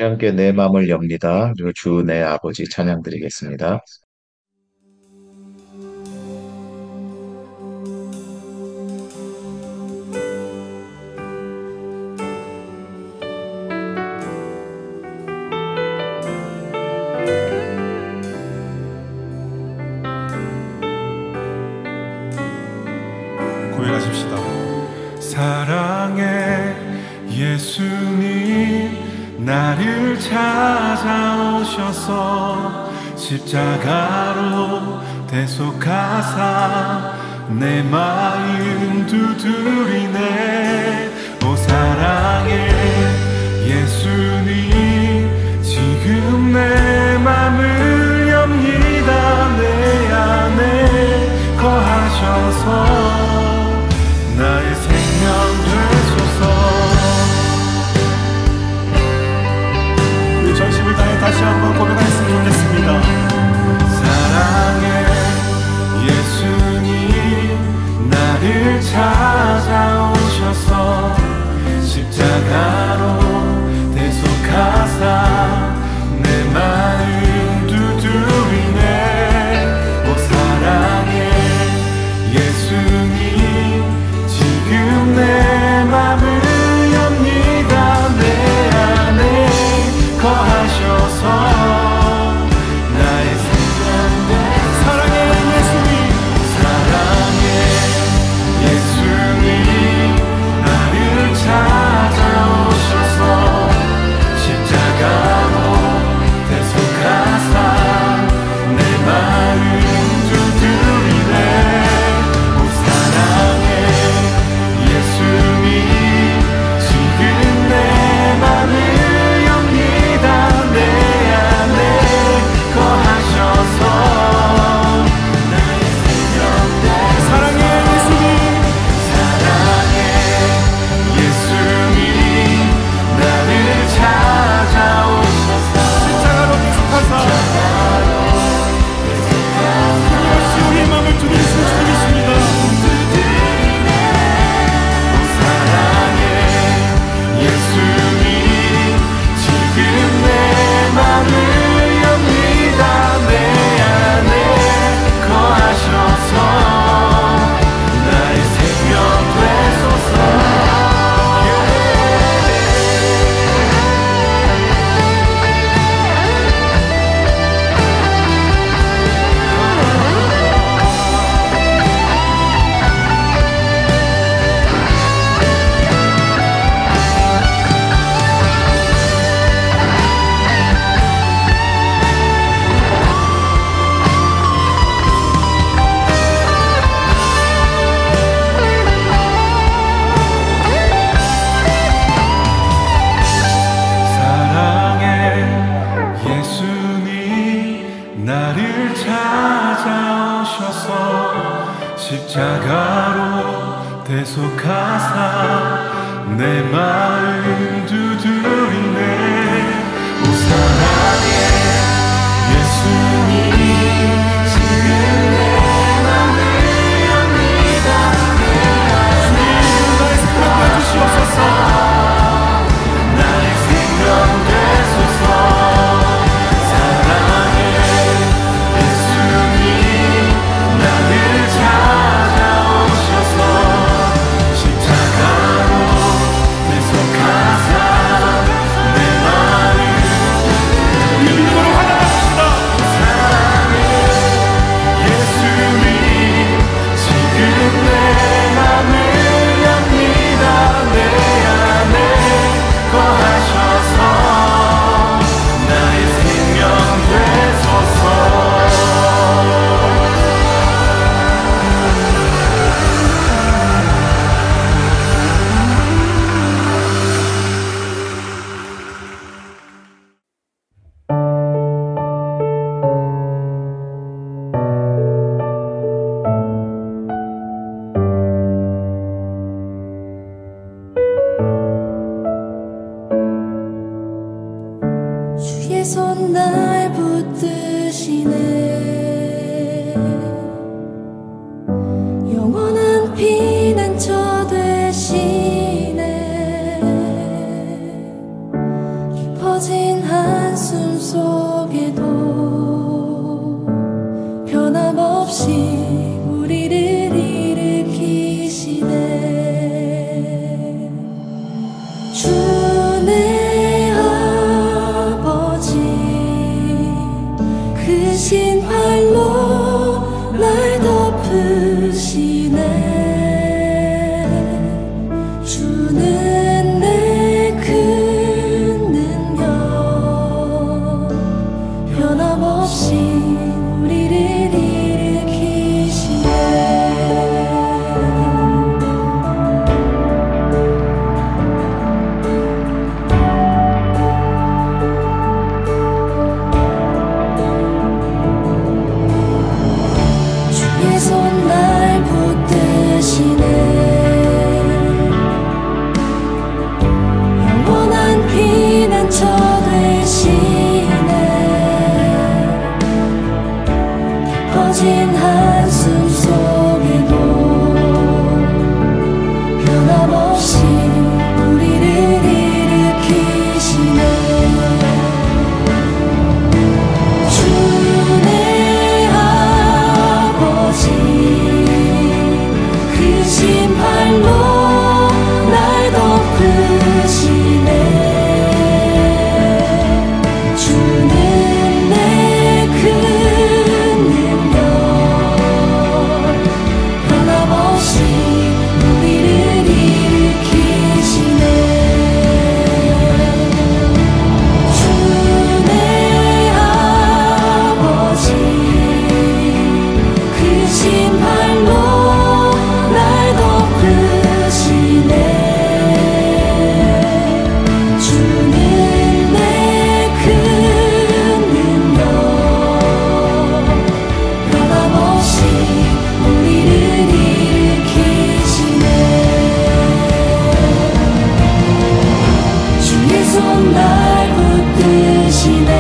함께 내 마음을 엽니다. 그리고 주 내 아버지 찬양 드리겠습니다. 고백하십시다. 사랑의 예수님, 나를 찾아오셔서 십자가로 대속하사 내 마음 두드리네. 오 사랑의 예수님, 지금 내 맘을 엽니다. 내 안에 거하셔서 나의 생명 되소서. 우리 전심을 다해 다시 한번 고백했으면 좋겠습니다. 사랑의 예수님, 나를 찾아오셔서 십자가로 대속하사 내 마음 두드리네. 오 사랑의 예수님, 지금 내 맘을 엽니다. 내 안에 거하셔서 나의 생명 되소서. 사랑의 예수님, 사랑의 예수님, 나를 찾아오셔서 십자가로 대속하사 내 마음 두드리네. 오 사랑의 예수님, 지금 내 맘을 엽니다. 내 안에 거하셔서 나의 생명 되소서. 사랑의 예수님, 사랑의 예수님, 나를 찾아오셔서 십자가로 대속하사 다시 우리의 마음을 두드리시는 주님이십니다. 예수님, 지금 내 맘을 엽니다. 내 안에 거하셔서 나의 생명 되소서. 사랑의 예수님, 나를 찾아오셔서 십자가로 대속하사 내 마음 두드리네. 오 사랑의 예수님, 지금 내 맘을 엽니다. 내 안에 나의 생명 되주시옵소서. 나의 생명 되소서. 사랑의 예수님, 나를 찾아오셔서 십자가로 대속하사 내 마음 우리 믿음으로 환영합시다. 사랑의 팔로 날 덮으시네. 주는 내 큰 능력, 변함없이 우리를 일으키시네. 주내 아버지, 크신 팔로 날 덮으시네. 주는 내 큰 능력, 변함없이 우리를 일으키시네. 주의 손 날 붙드시네.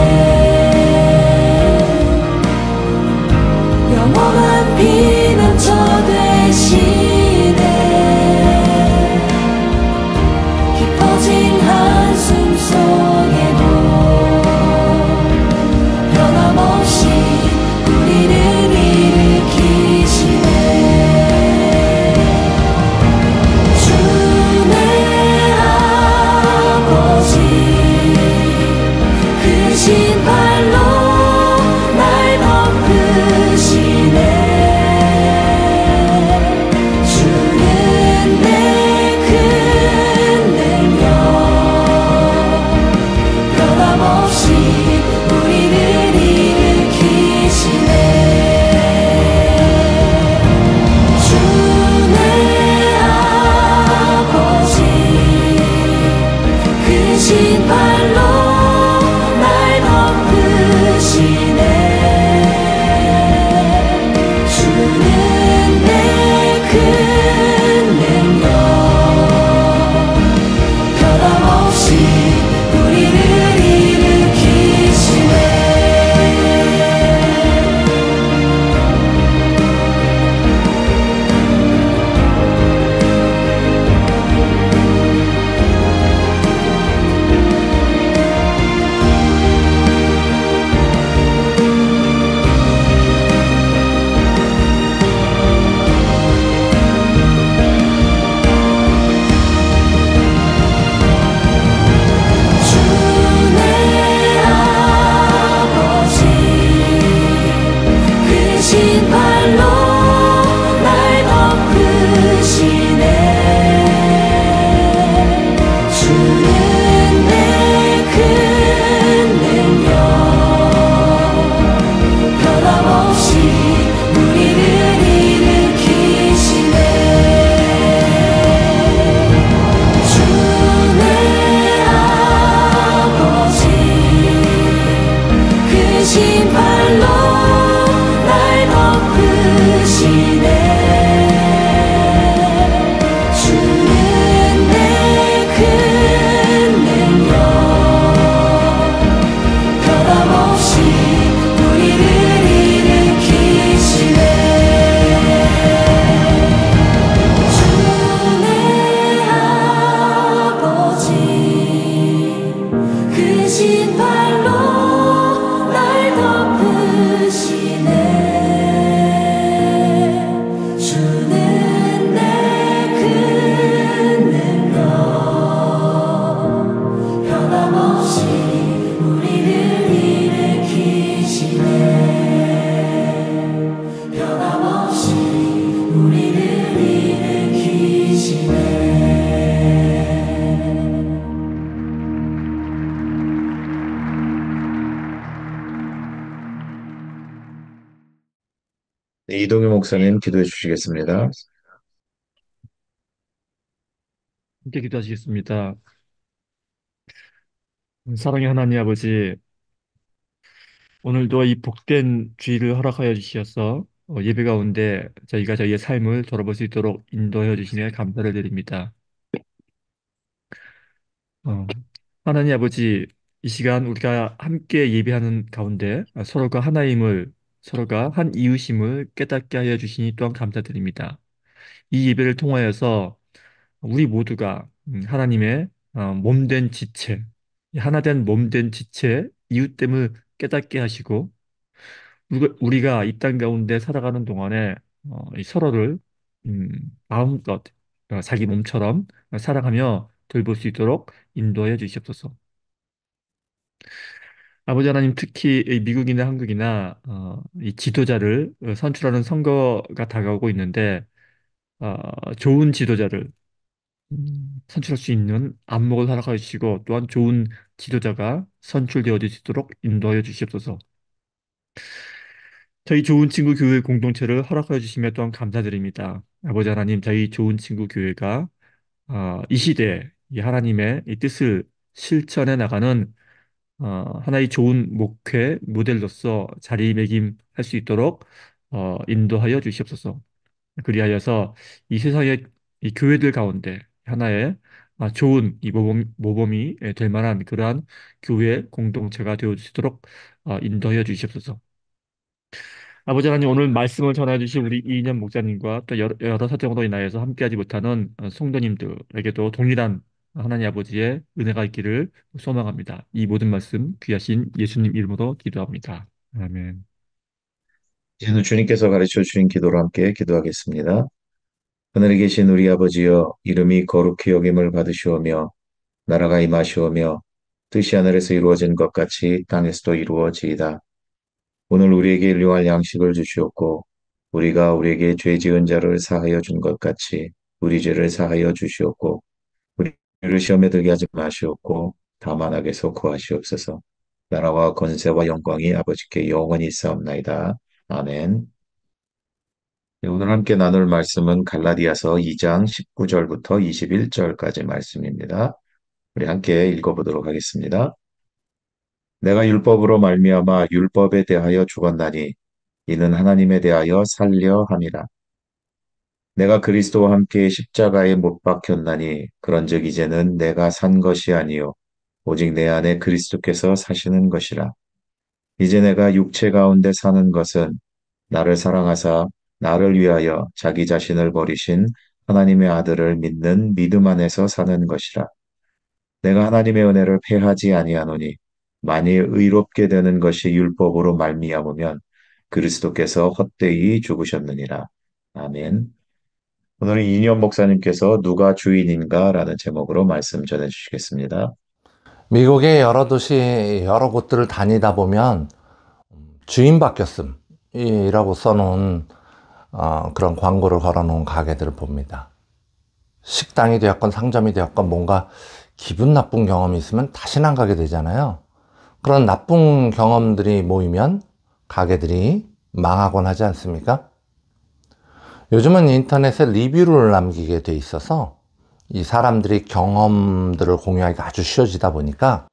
영원한 피난처 되시네. 깊어진 한숨 속에도 변함없이 우리를 일으키시네. 주내 아버지, 크신 팔로 날 덮으시네. 주는 내 큰 능력, 변함없이 우리를 일으키시네. 주내 아버지, 크신 팔로 날 덮으시네. 주는 내 큰 능력, 변함없이 우리를 일으키시네. 주내 아버지, 크신 팔로 날 덮으시네. 주는 내 큰 능력, 변함없이 우리를 일으키시네. 주내 아버지, 크신 팔로 날 덮으시네. 주는 내 큰 능력, 변함없이 우리를 일으키시네. 주내 아버지, 크신 팔로 날 덮으시네. 주는 내 큰 능력, 변함없이 우리를 일으키시네. 변함없이 우리를 일으키시네. 네, 이동희 목사님 기도해 주시겠습니다. 함께 기도하시겠습니다. 사랑의 하나님 아버지, 오늘도 이 복된 주일을 허락하여 주시어서 예배 가운데 저희가 저희의 삶을 돌아볼 수 있도록 인도하여 주시니 감사를 드립니다. 어, 하나님 아버지, 이 시간 우리가 함께 예배하는 가운데 서로가 하나임을, 서로가 한 이웃임을 깨닫게 하여 주시니 또한 감사드립니다. 이 예배를 통하여서 우리 모두가 하나님의 몸된 지체, 이 하나된 몸된 지체, 이웃됨을 깨닫게 하시고 우리가 이 땅 가운데 살아가는 동안에 이 서로를 음, 마음껏 자기 몸처럼 사랑하며 돌볼 수 있도록 인도하여 주시옵소서. 아버지 하나님, 특히 이 미국이나 한국이나 이 지도자를 선출하는 선거가 다가오고 있는데, 좋은 지도자를 선출할 수 있는 안목을 허락하여 주시고, 또한 좋은 지도자가 선출되어질 수 있도록 인도하여 주시옵소서. 저희 좋은 친구 교회 공동체를 허락하여 주시며 또한 감사드립니다. 아버지 하나님, 저희 좋은 친구 교회가 이 시대에 이 하나님의 이 뜻을 실천해 나가는 하나의 좋은 목회 모델로서 자리매김할 수 있도록 인도하여 주시옵소서. 그리하여서 이 세상의 이 교회들 가운데 하나의 좋은 이 모범이 될 만한 그러한 교회 공동체가 되어 주시도록 인도하여 주시옵소서. 아버지 하나님, 오늘 말씀을 전해 주신 우리 이인영 목사님과 또 여러 사정으로 인하여서 함께하지 못하는 성도님들에게도 동일한 하나님 아버지의 은혜가 있기를 소망합니다. 이 모든 말씀 귀하신 예수님 이름으로 기도합니다. 아멘. 이제는 주님께서 가르쳐 주신 기도로 함께 기도하겠습니다. 하늘에 계신 우리 아버지여, 이름이 거룩히 여김을 받으시오며 나라가 임하시오며 뜻이 하늘에서 이루어진 것 같이 땅에서도 이루어지이다. 오늘 우리에게 일용할 양식을 주시옵고 우리가 우리에게 죄 지은 자를 사하여 준 것 같이 우리 죄를 사하여 주시옵고 우리를 시험에 들게 하지 마시옵고 다만 악에서 구하시옵소서. 나라와 권세와 영광이 아버지께 영원히 있사옵나이다. 아멘. 네, 오늘 함께 나눌 말씀은 갈라디아서 2장 19절부터 21절까지 말씀입니다. 우리 함께 읽어보도록 하겠습니다. 내가 율법으로 말미암아 율법에 대하여 죽었나니 이는 하나님에 대하여 살려 함이라. 내가 그리스도와 함께 십자가에 못 박혔나니 그런즉 이제는 내가 산 것이 아니요 오직 내 안에 그리스도께서 사시는 것이라. 이제 내가 육체 가운데 사는 것은 나를 사랑하사 나를 위하여 자기 자신을 버리신 하나님의 아들을 믿는 믿음 안에서 사는 것이라. 내가 하나님의 은혜를 패하지 아니하노니 만일 의롭게 되는 것이 율법으로 말미암으면 그리스도께서 헛되이 죽으셨느니라. 아멘. 오늘은 이니엄 목사님께서 누가 주인인가라는 제목으로 말씀 전해 주시겠습니다. 미국의 여러 도시, 여러 곳들을 다니다 보면 주인 바뀌었음이라고 써놓은 그런 광고를 걸어놓은 가게들을 봅니다. 식당이 되었건 상점이 되었건 뭔가 기분 나쁜 경험이 있으면 다시는 안 가게 되잖아요. 그런 나쁜 경험들이 모이면 가게들이 망하곤 하지 않습니까? 요즘은 인터넷에 리뷰를 남기게 돼 있어서 이 사람들이 경험들을 공유하기가 아주 쉬워지다 보니까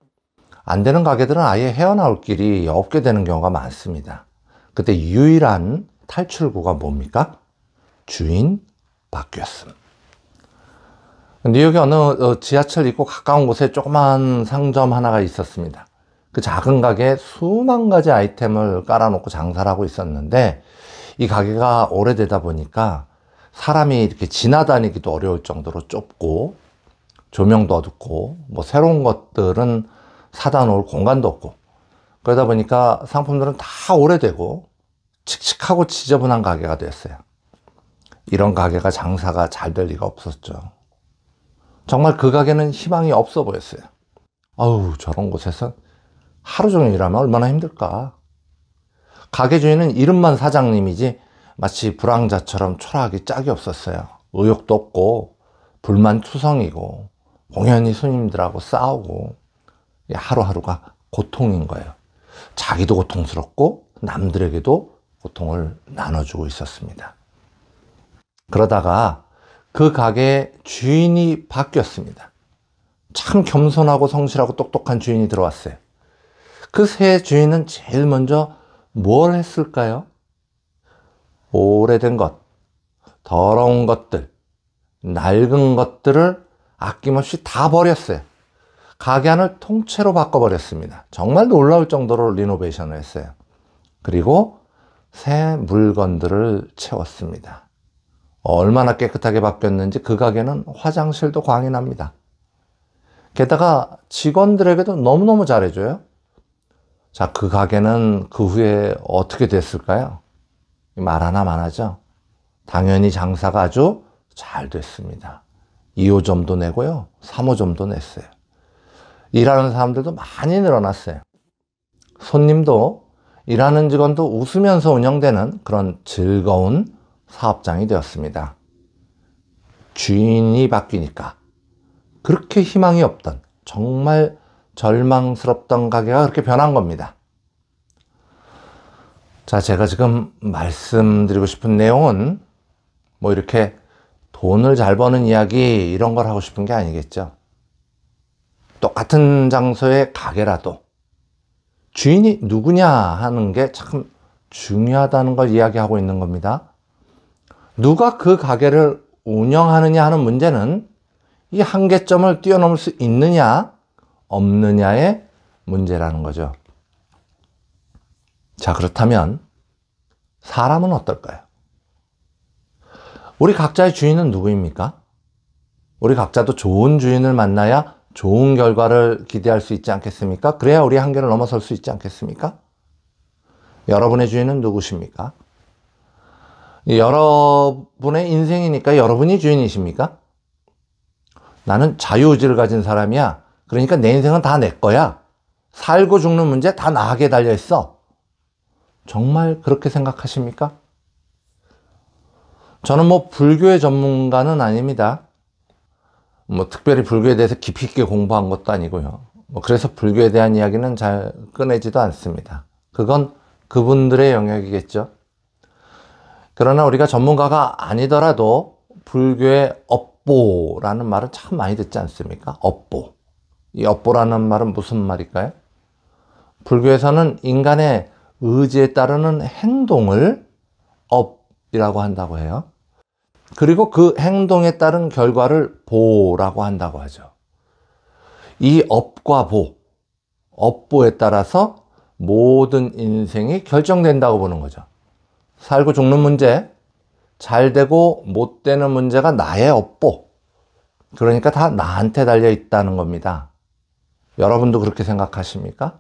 안 되는 가게들은 아예 헤어나올 길이 없게 되는 경우가 많습니다. 그때 유일한 탈출구가 뭡니까? 주인 바뀌었음. 뉴욕의 어느 지하철 입구 가까운 곳에 조그만 상점 하나가 있었습니다. 그 작은 가게에 수만 가지 아이템을 깔아놓고 장사를 하고 있었는데 이 가게가 오래되다 보니까 사람이 이렇게 지나다니기도 어려울 정도로 좁고 조명도 어둡고 뭐 새로운 것들은 사다 놓을 공간도 없고 그러다 보니까 상품들은 다 오래되고 칙칙하고 지저분한 가게가 됐어요. 이런 가게가 장사가 잘 될 리가 없었죠. 정말 그 가게는 희망이 없어 보였어요. 아우, 저런 곳에서 하루 종일 일하면 얼마나 힘들까. 가게 주인은 이름만 사장님이지 마치 불황자처럼 초라하기 짝이 없었어요. 의욕도 없고 불만투성이고 공연히 손님들하고 싸우고 하루하루가 고통인 거예요. 자기도 고통스럽고 남들에게도 고통을 나눠주고 있었습니다. 그러다가 그 가게의 주인이 바뀌었습니다. 참 겸손하고 성실하고 똑똑한 주인이 들어왔어요. 그 새 주인은 제일 먼저 뭘 했을까요? 오래된 것, 더러운 것들, 낡은 것들을 아낌없이 다 버렸어요. 가게 안을 통째로 바꿔버렸습니다. 정말 놀라울 정도로 리노베이션을 했어요. 그리고 새 물건들을 채웠습니다. 얼마나 깨끗하게 바뀌었는지 그 가게는 화장실도 광이 납니다. 게다가 직원들에게도 너무너무 잘해줘요. 자, 그 가게는 그 후에 어떻게 됐을까요? 말 하나만 하죠. 당연히 장사가 아주 잘 됐습니다. 2호점도 내고요. 3호점도 냈어요. 일하는 사람들도 많이 늘어났어요. 손님도 일하는 직원도 웃으면서 운영되는 그런 즐거운 사업장이 되었습니다. 주인이 바뀌니까 그렇게 희망이 없던, 정말 절망스럽던 가게가 그렇게 변한 겁니다. 자, 제가 지금 말씀드리고 싶은 내용은 뭐 이렇게 돈을 잘 버는 이야기 이런 걸 하고 싶은 게 아니겠죠. 똑같은 장소의 가게라도 주인이 누구냐 하는 게 참 중요하다는 걸 이야기하고 있는 겁니다. 누가 그 가게를 운영하느냐 하는 문제는 이 한계점을 뛰어넘을 수 있느냐 없느냐의 문제라는 거죠. 자, 그렇다면 사람은 어떨까요? 우리 각자의 주인은 누구입니까? 우리 각자도 좋은 주인을 만나야 좋은 결과를 기대할 수 있지 않겠습니까? 그래야 우리 한계를 넘어설 수 있지 않겠습니까? 여러분의 주인은 누구십니까? 여러분의 인생이니까 여러분이 주인이십니까? 나는 자유의지를 가진 사람이야. 그러니까 내 인생은 다 내 거야. 살고 죽는 문제 다 나에게 달려있어. 정말 그렇게 생각하십니까? 저는 뭐 불교의 전문가는 아닙니다. 뭐 특별히 불교에 대해서 깊이 있게 공부한 것도 아니고요. 뭐 그래서 불교에 대한 이야기는 잘 꺼내지도 않습니다. 그건 그분들의 영역이겠죠. 그러나 우리가 전문가가 아니더라도 불교의 업보라는 말은 참 많이 듣지 않습니까? 업보. 이 업보라는 말은 무슨 말일까요? 불교에서는 인간의 의지에 따르는 행동을 업이라고 한다고 해요. 그리고 그 행동에 따른 결과를 보라고 한다고 하죠. 이 업과 보, 업보에 따라서 모든 인생이 결정된다고 보는 거죠. 살고 죽는 문제, 잘 되고 못 되는 문제가 나의 업보. 그러니까 다 나한테 달려 있다는 겁니다. 여러분도 그렇게 생각하십니까?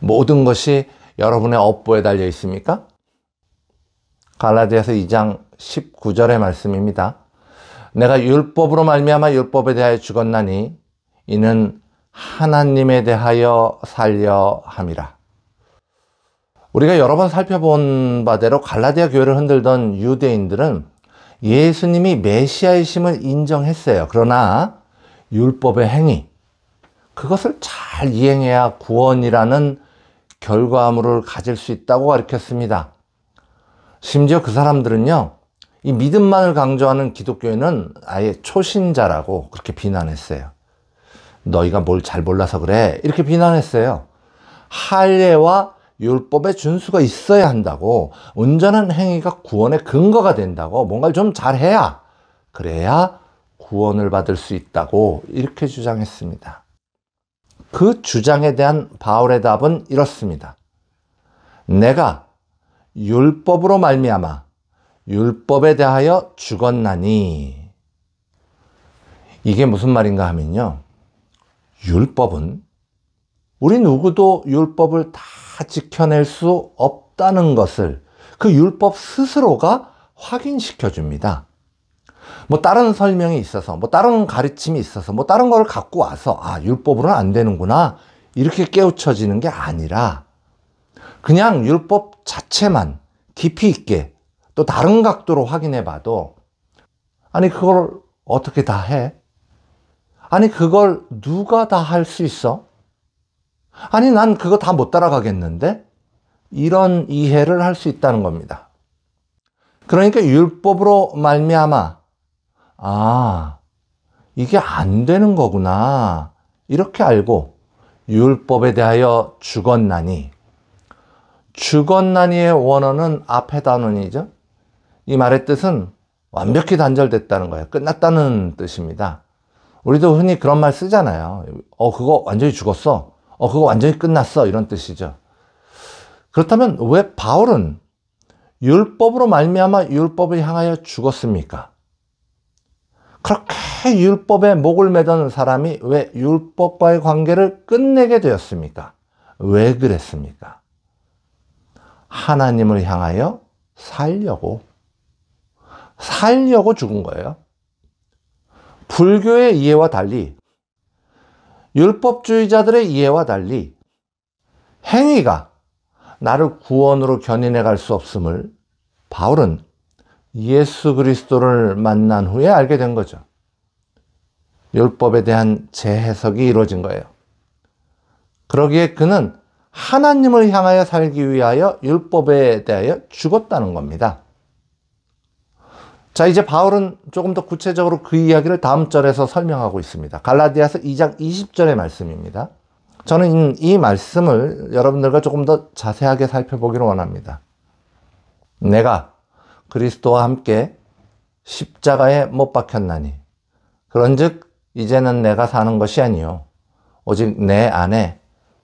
모든 것이 여러분의 업보에 달려 있습니까? 갈라디아서 2장 19절의 말씀입니다. 내가 율법으로 말미암아 율법에 대하여 죽었나니 이는 하나님에 대하여 살려 함이라. 우리가 여러 번 살펴본 바대로 갈라디아 교회를 흔들던 유대인들은 예수님이 메시아이심을 인정했어요. 그러나 율법의 행위, 그것을 잘 이행해야 구원이라는 결과물을 가질 수 있다고 가르쳤습니다. 심지어 그 사람들은요, 이 믿음만을 강조하는 기독교회는 아예 초신자라고 그렇게 비난했어요. 너희가 뭘 잘 몰라서 그래, 이렇게 비난했어요. 할례와 율법의 준수가 있어야 한다고, 온전한 행위가 구원의 근거가 된다고, 뭔가를 좀 잘해야, 그래야 구원을 받을 수 있다고 이렇게 주장했습니다. 그 주장에 대한 바울의 답은 이렇습니다. 내가 율법으로 말미암아 율법에 대하여 죽었나니. 이게 무슨 말인가 하면요, 율법은 우리 누구도 율법을 다 지켜낼 수 없다는 것을 그 율법 스스로가 확인시켜 줍니다. 뭐 다른 설명이 있어서, 뭐 다른 가르침이 있어서, 뭐 다른 걸 갖고 와서 율법으로는 안 되는구나 이렇게 깨우쳐지는 게 아니라 그냥 율법 자체만 깊이 있게 또 다른 각도로 확인해 봐도, 아니 그걸 어떻게 다 해? 아니 그걸 누가 다 할 수 있어? 아니 난 그거 다 못 따라가겠는데? 이런 이해를 할 수 있다는 겁니다. 그러니까 율법으로 말미암아 이게 안 되는 거구나 이렇게 알고 율법에 대하여 죽었나니. 죽었나니의 원어는 앞에 단원이죠. 이 말의 뜻은 완벽히 단절됐다는 거예요. 끝났다는 뜻입니다. 우리도 흔히 그런 말 쓰잖아요. 그거 완전히 죽었어. 그거 완전히 끝났어. 이런 뜻이죠. 그렇다면 왜 바울은 율법으로 말미암아 율법을 향하여 죽었습니까? 그렇게 율법에 목을 매던 사람이 왜 율법과의 관계를 끝내게 되었습니까? 왜 그랬습니까? 하나님을 향하여 살려고 죽은 거예요. 불교의 이해와 달리, 율법주의자들의 이해와 달리 행위가 나를 구원으로 견인해 갈 수 없음을 바울은 예수 그리스도를 만난 후에 알게 된 거죠. 율법에 대한 재해석이 이루어진 거예요. 그러기에 그는 하나님을 향하여 살기 위하여 율법에 대하여 죽었다는 겁니다. 자, 이제 바울은 조금 더 구체적으로 그 이야기를 다음 절에서 설명하고 있습니다. 갈라디아서 2장 20절의 말씀입니다. 저는 이 말씀을 여러분들과 조금 더 자세하게 살펴보기를 원합니다. 내가 그리스도와 함께 십자가에 못 박혔나니 그런즉 이제는 내가 사는 것이 아니요 오직 내 안에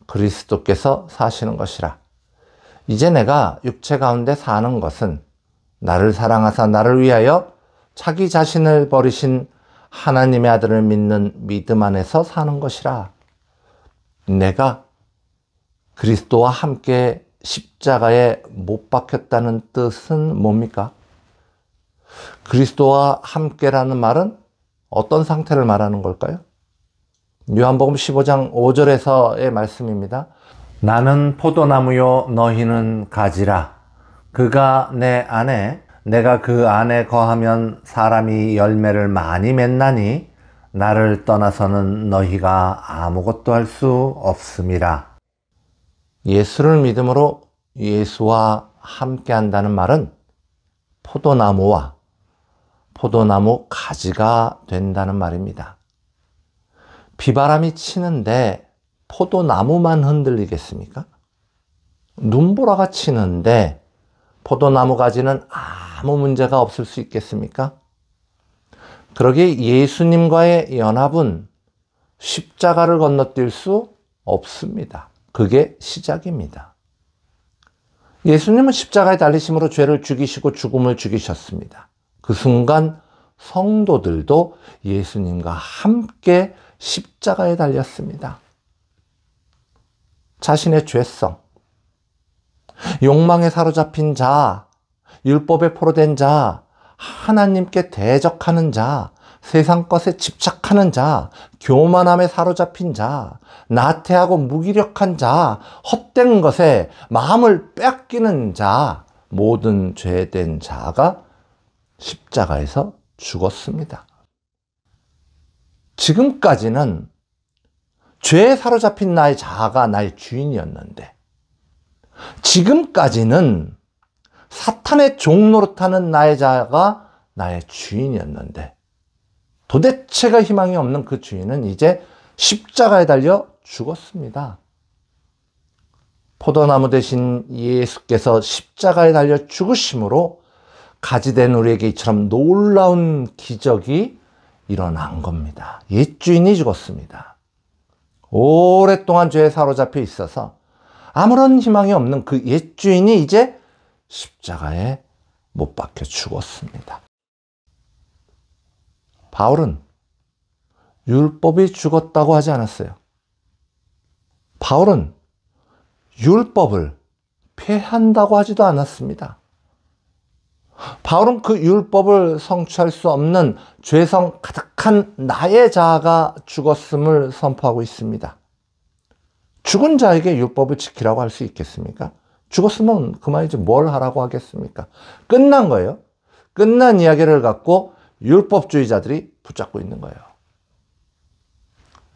그리스도께서 사시는 것이라. 이제 내가 육체 가운데 사는 것은 나를 사랑하사 나를 위하여 자기 자신을 버리신 하나님의 아들을 믿는 믿음 안에서 사는 것이라. 내가 그리스도와 함께 십자가에 못 박혔다는 뜻은 뭡니까? 그리스도와 함께라는 말은 어떤 상태를 말하는 걸까요? 요한복음 15장 5절에서의 말씀입니다. 나는 포도나무요 너희는 가지라. 그가 내 안에 내가 그 안에 거하면 사람이 열매를 많이 맺나니 나를 떠나서는 너희가 아무것도 할 수 없음이라. 예수를 믿음으로 예수와 함께 한다는 말은 포도나무와 포도나무 가지가 된다는 말입니다. 비바람이 치는데 포도나무만 흔들리겠습니까? 눈보라가 치는데 포도나무 가지는 아무 문제가 없을 수 있겠습니까? 그러기에 예수님과의 연합은 십자가를 건너뛸 수 없습니다. 그게 시작입니다. 예수님은 십자가에 달리심으로 죄를 죽이시고 죽음을 죽이셨습니다. 그 순간 성도들도 예수님과 함께 십자가에 달렸습니다. 자신의 죄성, 욕망에 사로잡힌 자, 율법에 포로된 자, 하나님께 대적하는 자, 세상 것에 집착하는 자, 교만함에 사로잡힌 자, 나태하고 무기력한 자, 헛된 것에 마음을 뺏기는 자, 모든 죄된 자가 십자가에서 죽었습니다. 지금까지는 죄에 사로잡힌 나의 자아가 나의 주인이었는데, 지금까지는 사탄의 종노릇하는 나의 자아가 나의 주인이었는데, 도대체가 희망이 없는 그 주인은 이제 십자가에 달려 죽었습니다. 포도나무 대신 예수께서 십자가에 달려 죽으심으로 가지된 우리에게 이처럼 놀라운 기적이 일어난 겁니다. 옛 주인이 죽었습니다. 오랫동안 죄에 사로잡혀 있어서 아무런 희망이 없는 그 옛 주인이 이제 십자가에 못 박혀 죽었습니다. 바울은 율법이 죽었다고 하지 않았어요. 바울은 율법을 폐한다고 하지도 않았습니다. 바울은 그 율법을 성취할 수 없는 죄성 가득한 나의 자아가 죽었음을 선포하고 있습니다. 죽은 자에게 율법을 지키라고 할 수 있겠습니까? 죽었으면 그만이지 뭘 하라고 하겠습니까? 끝난 거예요. 끝난 이야기를 갖고 율법주의자들이 붙잡고 있는 거예요.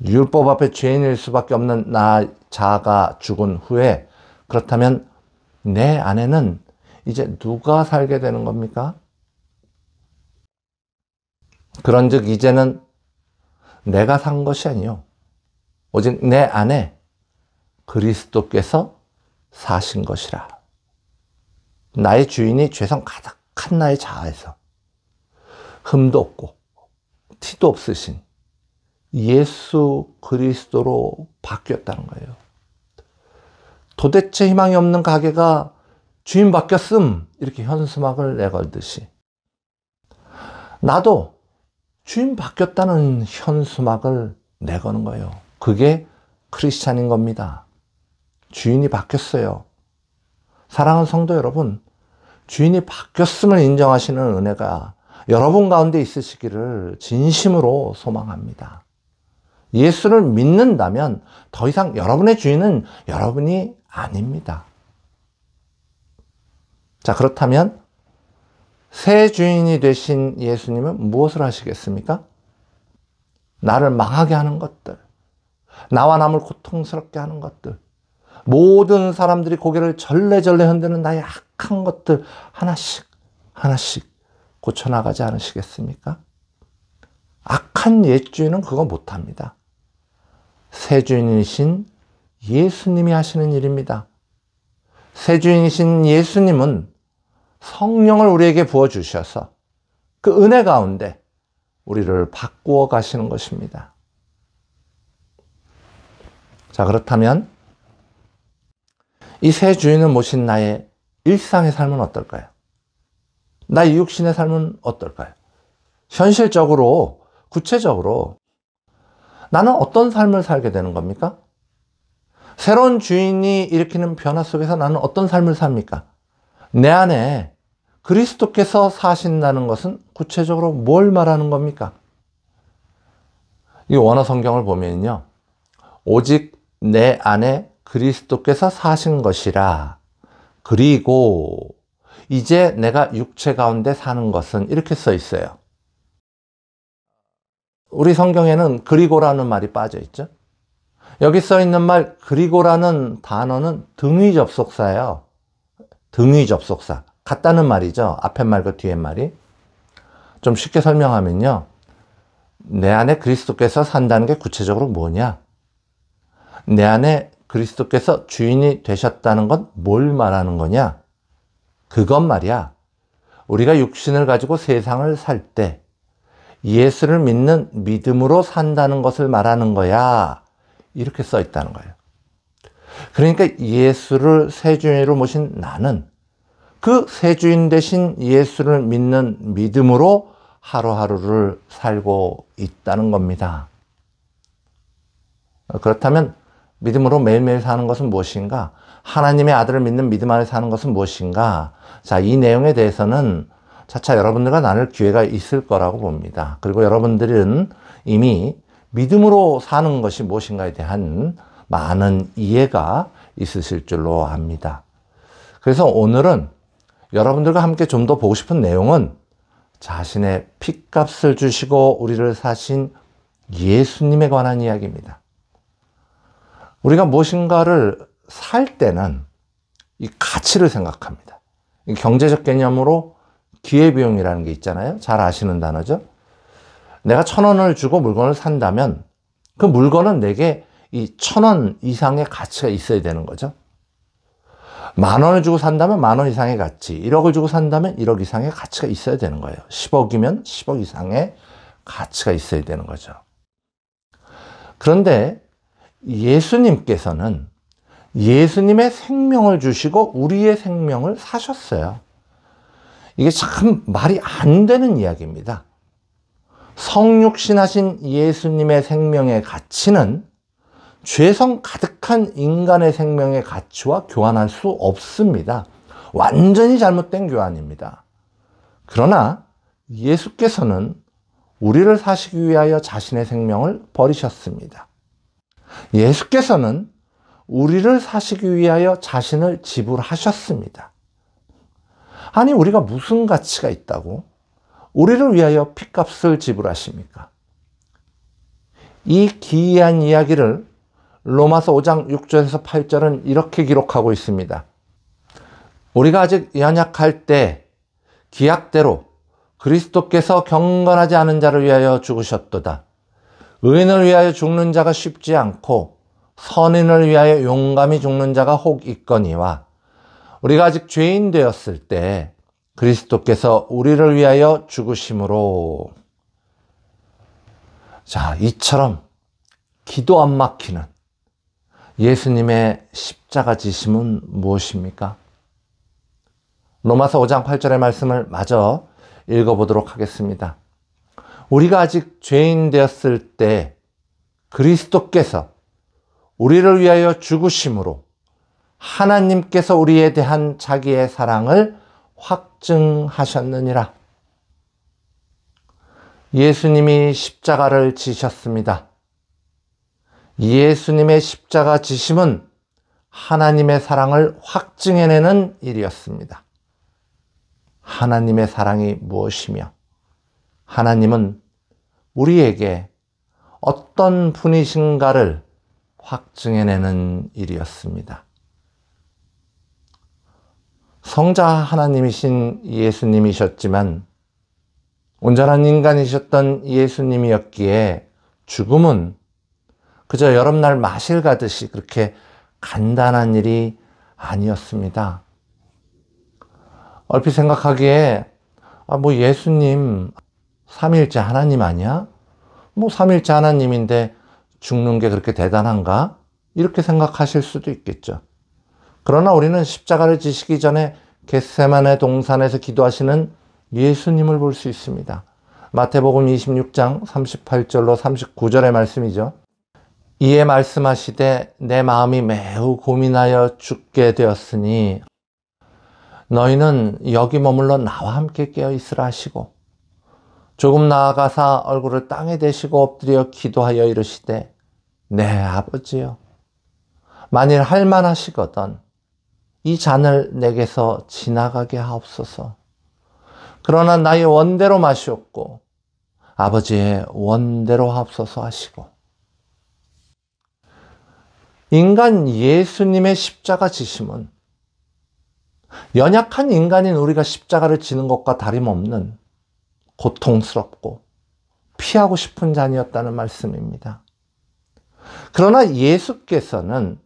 율법 앞에 죄인일 수밖에 없는 나 자아가 죽은 후에 그렇다면 내 안에는 이제 누가 살게 되는 겁니까? 그런즉 이제는 내가 산 것이 아니요 오직 내 안에 그리스도께서 사신 것이라. 나의 주인이 죄성 가득한 나의 자아에서 흠도 없고 티도 없으신 예수 그리스도로 바뀌었다는 거예요. 도대체 희망이 없는 가게가 주인 바뀌었음, 이렇게 현수막을 내걸듯이 나도 주인 바뀌었다는 현수막을 내거는 거예요. 그게 크리스찬인 겁니다. 주인이 바뀌었어요. 사랑하는 성도 여러분, 주인이 바뀌었음을 인정하시는 은혜가 여러분 가운데 있으시기를 진심으로 소망합니다. 예수를 믿는다면 더 이상 여러분의 주인은 여러분이 아닙니다. 자, 그렇다면 새 주인이 되신 예수님은 무엇을 하시겠습니까? 나를 망하게 하는 것들, 나와 남을 고통스럽게 하는 것들, 모든 사람들이 고개를 절레절레 흔드는 나의 악한 것들 하나씩 하나씩 고쳐나가지 않으시겠습니까? 악한 옛주인은 그거 못합니다. 새 주인이신 예수님이 하시는 일입니다. 새 주인이신 예수님은 성령을 우리에게 부어주셔서 그 은혜 가운데 우리를 바꾸어 가시는 것입니다. 자, 그렇다면 이 새 주인을 모신 나의 일상의 삶은 어떨까요? 나의 육신의 삶은 어떨까요? 현실적으로, 구체적으로 나는 어떤 삶을 살게 되는 겁니까? 새로운 주인이 일으키는 변화 속에서 나는 어떤 삶을 삽니까? 내 안에 그리스도께서 사신다는 것은 구체적으로 뭘 말하는 겁니까? 이 원어 성경을 보면요, 오직 내 안에 그리스도께서 사신 것이라, 그리고 이제 내가 육체 가운데 사는 것은, 이렇게 써 있어요. 우리 성경에는 그리고라는 말이 빠져 있죠. 여기 써 있는 말 그리고라는 단어는 등위 접속사예요. 등위 접속사. 같다는 말이죠. 앞에 말과 뒤에 말이. 좀 쉽게 설명하면요, 내 안에 그리스도께서 산다는 게 구체적으로 뭐냐? 내 안에 그리스도께서 주인이 되셨다는 건 뭘 말하는 거냐? 그건 말이야, 우리가 육신을 가지고 세상을 살 때 예수를 믿는 믿음으로 산다는 것을 말하는 거야. 이렇게 써 있다는 거예요. 그러니까 예수를 새 주인으로 모신 나는 그 새 주인 대신 예수를 믿는 믿음으로 하루하루를 살고 있다는 겁니다. 그렇다면 믿음으로 매일매일 사는 것은 무엇인가? 하나님의 아들을 믿는 믿음 안에 사는 것은 무엇인가? 자, 이 내용에 대해서는 차차 여러분들과 나눌 기회가 있을 거라고 봅니다. 그리고 여러분들은 이미 믿음으로 사는 것이 무엇인가에 대한 많은 이해가 있으실 줄로 압니다. 그래서 오늘은 여러분들과 함께 좀 더 보고 싶은 내용은 자신의 핏값을 주시고 우리를 사신 예수님에 관한 이야기입니다. 우리가 무엇인가를 살 때는 이 가치를 생각합니다. 이 경제적 개념으로 기회비용이라는 게 있잖아요. 잘 아시는 단어죠. 내가 1,000원을 주고 물건을 산다면 그 물건은 내게 이 1,000원 이상의 가치가 있어야 되는 거죠. 10,000원을 주고 산다면 10,000원 이상의 가치, 1억을 주고 산다면 1억 이상의 가치가 있어야 되는 거예요. 10억이면 10억 이상의 가치가 있어야 되는 거죠. 그런데 예수님께서는 예수님의 생명을 주시고 우리의 생명을 사셨어요. 이게 참 말이 안 되는 이야기입니다. 성육신하신 예수님의 생명의 가치는 죄성 가득한 인간의 생명의 가치와 교환할 수 없습니다. 완전히 잘못된 교환입니다. 그러나 예수께서는 우리를 사시기 위하여 자신의 생명을 버리셨습니다. 예수께서는 우리를 사시기 위하여 자신을 지불하셨습니다. 아니, 우리가 무슨 가치가 있다고 우리를 위하여 핏값을 지불하십니까? 이 기이한 이야기를 로마서 5장 6절에서 8절은 이렇게 기록하고 있습니다. 우리가 아직 연약할 때 기약대로 그리스도께서 경건하지 않은 자를 위하여 죽으셨도다. 의인을 위하여 죽는 자가 쉽지 않고 선인을 위하여 용감히 죽는 자가 혹 있거니와, 우리가 아직 죄인 되었을 때 그리스도께서 우리를 위하여 죽으심으로. 자, 이처럼 기도 안 막히는 예수님의 십자가 지심은 무엇입니까? 로마서 5장 8절의 말씀을 마저 읽어보도록 하겠습니다. 우리가 아직 죄인 되었을 때 그리스도께서 우리를 위하여 죽으심으로 하나님께서 우리에 대한 자기의 사랑을 확증하셨느니라. 예수님이 십자가를 지셨습니다. 예수님의 십자가 지심은 하나님의 사랑을 확증해내는 일이었습니다. 하나님의 사랑이 무엇이며 하나님은 우리에게 어떤 분이신가를 확증해내는 일이었습니다. 성자 하나님이신 예수님이셨지만 온전한 인간이셨던 예수님이었기에 죽음은 그저 여름날 마실 가듯이 그렇게 간단한 일이 아니었습니다. 얼핏 생각하기에 예수님 삼위일체 하나님 아니야? 삼위일체 하나님인데 죽는 게 그렇게 대단한가? 이렇게 생각하실 수도 있겠죠. 그러나 우리는 십자가를 지시기 전에 겟세마네 동산에서 기도하시는 예수님을 볼 수 있습니다. 마태복음 26장 38절로 39절의 말씀이죠. 이에 말씀하시되 내 마음이 매우 고민하여 죽게 되었으니 너희는 여기 머물러 나와 함께 깨어 있으라 하시고 조금 나아가사 얼굴을 땅에 대시고 엎드려 기도하여 이르시되 내 아버지여 만일 할만하시거든 이 잔을 내게서 지나가게 하옵소서. 그러나 나의 원대로 마시옵고 아버지의 원대로 하옵소서 하시고 인간 예수님의 십자가 지심은 연약한 인간인 우리가 십자가를 지는 것과 다름없는 고통스럽고 피하고 싶은 잔이었다는 말씀입니다. 그러나 예수께서는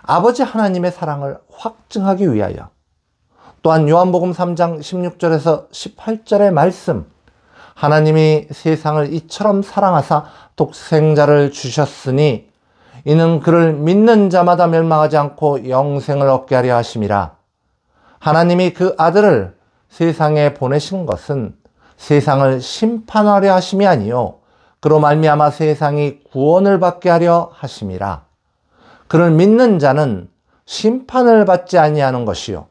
아버지 하나님의 사랑을 확증하기 위하여 또한 요한복음 3장 16절에서 18절의 말씀 하나님이 세상을 이처럼 사랑하사 독생자를 주셨으니 이는 그를 믿는 자마다 멸망하지 않고 영생을 얻게 하려 하심이라. 하나님이 그 아들을 세상에 보내신 것은 세상을 심판하려 하심이 아니요 그로 말미암아 세상이 구원을 받게 하려 하심이라. 그를 믿는 자는 심판을 받지 아니하는 것이요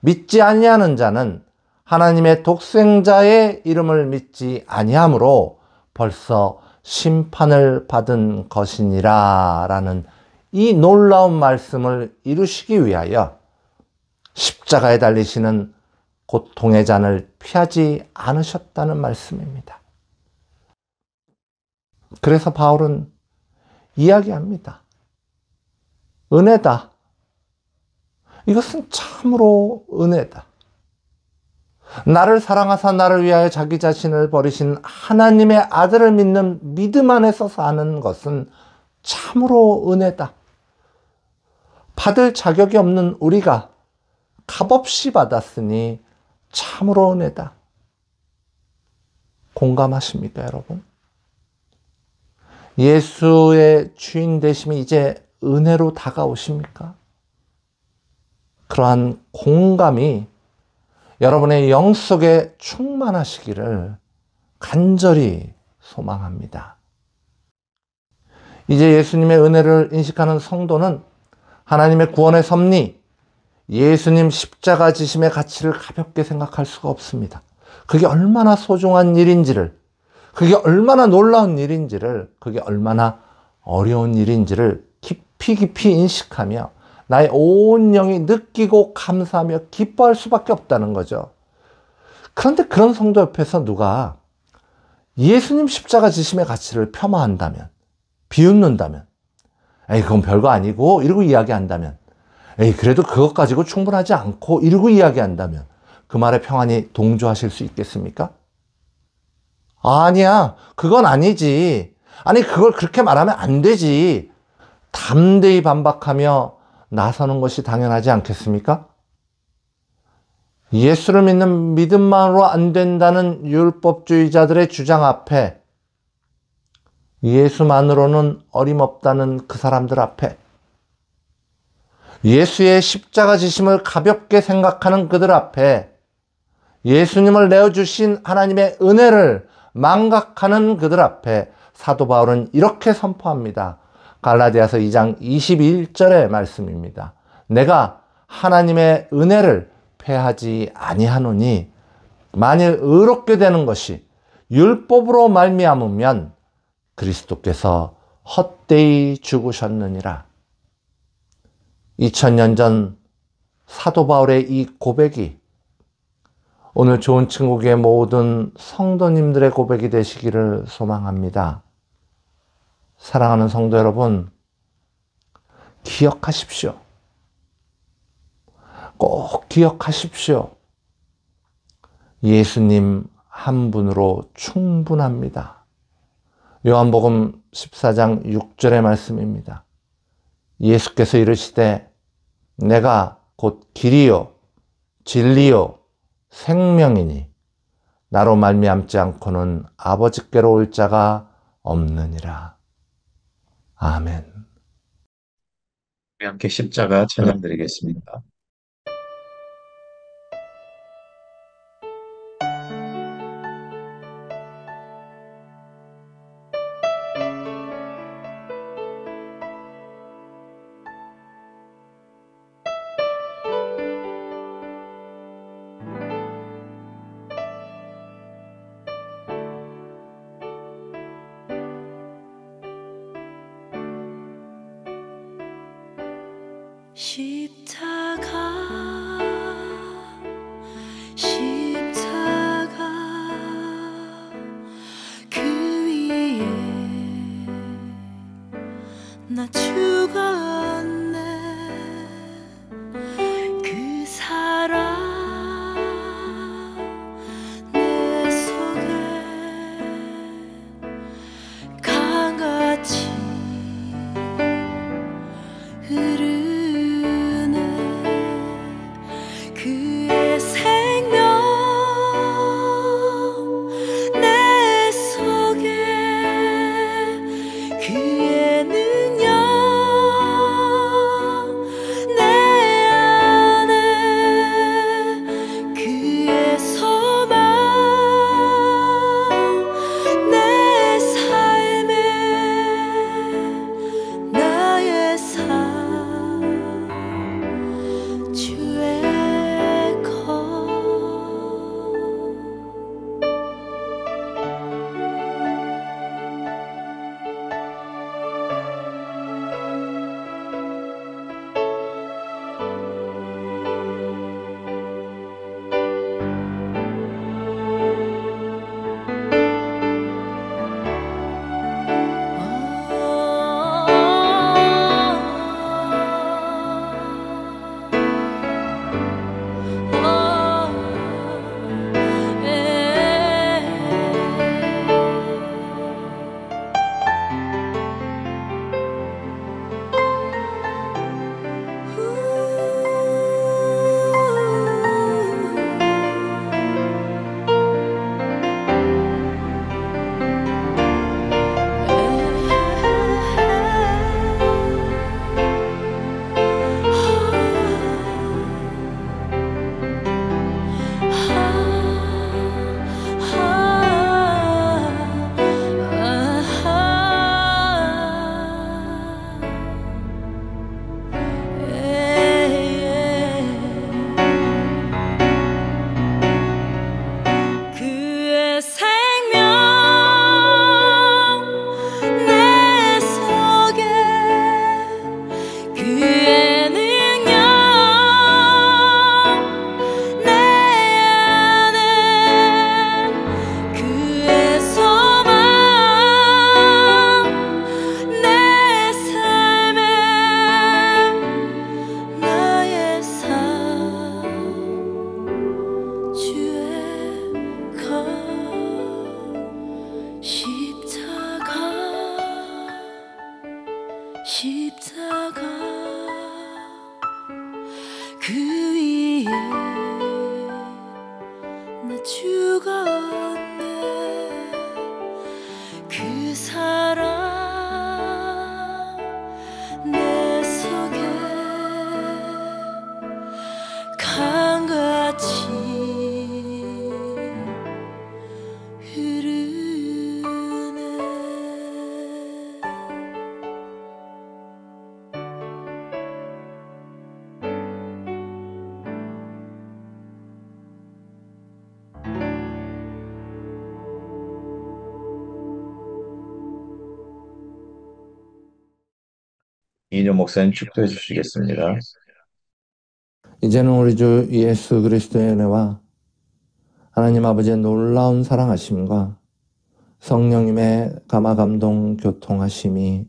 믿지 아니하는 자는 하나님의 독생자의 이름을 믿지 아니하므로 벌써 심판을 받은 것이니라 라는 이 놀라운 말씀을 이루시기 위하여 십자가에 달리시는 고통의 잔을 피하지 않으셨다는 말씀입니다. 그래서 바울은 이야기합니다. 은혜다. 이것은 참으로 은혜다. 나를 사랑하사 나를 위하여 자기 자신을 버리신 하나님의 아들을 믿는 믿음 안에서 사는 것은 참으로 은혜다. 받을 자격이 없는 우리가 값없이 받았으니 참으로 은혜다. 공감하십니까, 여러분? 예수의 주인 되심이 이제 은혜로 다가오십니까? 그러한 공감이 여러분의 영 속에 충만하시기를 간절히 소망합니다. 이제 예수님의 은혜를 인식하는 성도는 하나님의 구원의 섭리, 예수님 십자가 지심의 가치를 가볍게 생각할 수가 없습니다. 그게 얼마나 소중한 일인지를, 그게 얼마나 놀라운 일인지를, 그게 얼마나 어려운 일인지를 깊이 인식하며 나의 온 영이 느끼고 감사하며 기뻐할 수밖에 없다는 거죠. 그런데 그런 성도 옆에서 누가 예수님 십자가 지심의 가치를 폄하한다면, 비웃는다면, 에이 그건 별거 아니고 이러고 이야기한다면, 에이 그래도 그것 가지고 충분하지 않고 이러고 이야기한다면 그 말에 평안히 동조하실 수 있겠습니까? 아니야, 그건 아니지. 아니 그걸 그렇게 말하면 안 되지. 담대히 반박하며 나서는 것이 당연하지 않겠습니까? 예수를 믿는 믿음만으로 안 된다는 율법주의자들의 주장 앞에, 예수만으로는 어림없다는 그 사람들 앞에, 예수의 십자가 지심을 가볍게 생각하는 그들 앞에, 예수님을 내어주신 하나님의 은혜를 망각하는 그들 앞에 사도 바울은 이렇게 선포합니다. 갈라디아서 2장 21절의 말씀입니다. 내가 하나님의 은혜를 패하지 아니하노니 만일 의롭게 되는 것이 율법으로 말미암으면 그리스도께서 헛되이 죽으셨느니라. 2000년 전 사도 바울의 이 고백이 오늘 좋은 친구의 모든 성도님들의 고백이 되시기를 소망합니다. 사랑하는 성도 여러분, 기억하십시오. 꼭 기억하십시오. 예수님 한 분으로 충분합니다. 요한복음 14장 6절의 말씀입니다. 예수께서 이르시되 내가 곧 길이요 진리요 생명이니 나로 말미암지 않고는 아버지께로 올 자가 없느니라. 아멘. 우리 함께 십자가 찬양 드리겠습니다. 십자가 십자가 그 위에 나 죽었네. 그 사랑 내 속에 강같이 흐르네. 그의 생명 내 속에 그의 능력 내 안에 그의 소망 내 삶에 나의 삶 주의 것 그의 생명 내 속에 그의 능력 내 안에 그의 소망 내 삶에 나의 삶 주의 것 십자가 그 위에 나 죽었네. 그 사랑 내 속에 강같이 흐르네. 이인용 목사님 축도해 주시겠습니다. 이제는 우리 주 예수 그리스도의 은혜와 하나님 아버지의 놀라운 사랑하심과 성령님의 감화감동 교통하심이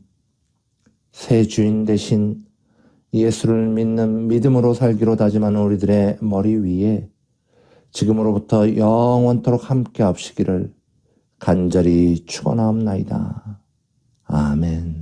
새 주인 되신 예수를 믿는 믿음으로 살기로 다짐하는 우리들의 머리 위에 지금으로부터 영원토록 함께 하시기를 간절히 축원하옵나이다. 아멘.